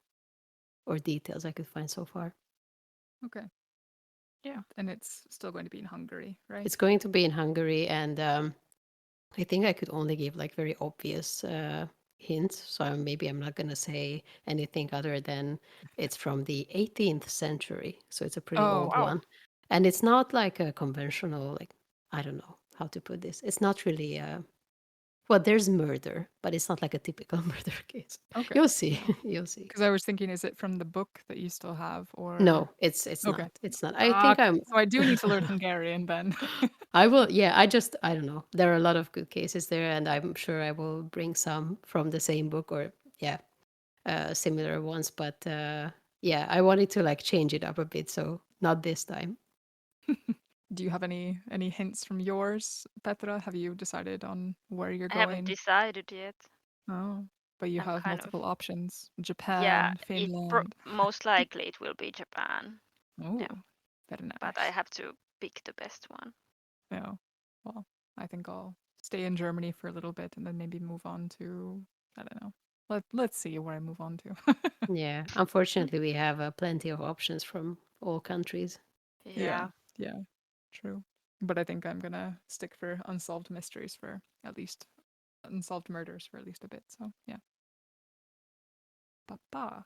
or details I could find so far. okay. yeah, And it's still going to be in Hungary, right? It's going to be in Hungary, and I think I could only give like very obvious hints. So maybe I'm not going to say anything other than it's from the 18th century. So it's a pretty Oh, old wow, one. And it's not like a conventional, like, I don't know how to put this. It's not really Well, there's murder, but it's not like a typical murder case. Okay. You'll see. Yeah. You'll see. Because I was thinking, is it from the book that you still have, or No, it's okay? not. It's not. I think I'm. So I do need to learn Hungarian then. I will. Yeah, I don't know. There are a lot of good cases there, and I'm sure I will bring some from the same book or yeah, similar ones. But yeah, I wanted to like change it up a bit, so not this time. Do you have any hints from yours, Petra? Have you decided on where you're I haven't going? decided yet. Oh, but you I'm have kind of, multiple options. yeah, Japan, it Finland. most likely it will be Japan. Oh, Yeah, very but I nice. have to pick the best one. Yeah. Well, I think I'll stay in Germany for a little bit and then maybe move on to, I don't know. Let's see where I move on to. Yeah, unfortunately, we have plenty of options from all countries. Yeah, Yeah. yeah, true. But I think I'm gonna stick for unsolved mysteries for at least unsolved murders for at least a bit. So yeah. Papa.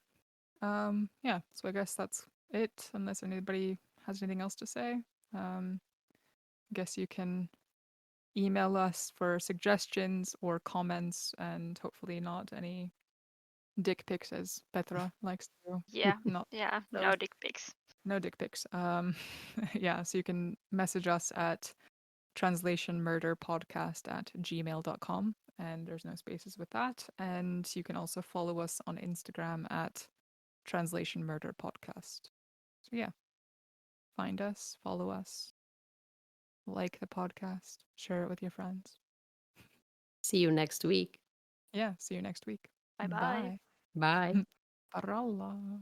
Yeah, so I guess that's it, unless anybody has anything else to say. Guess you can email us for suggestions or comments, and hopefully not any dick pics, as Petra likes to do. Yeah. Not Yeah. no No dick pics. no dick pics. Yeah, so you can message us at translationmurderpodcast@gmail.com, and there's no spaces with that. And you can also follow us on Instagram at Translation Murder Podcast. So yeah, find us, follow us, like the podcast, share it with your friends. See you next week. Yeah, see you next week. Bye bye. Bye. Bye. Parola.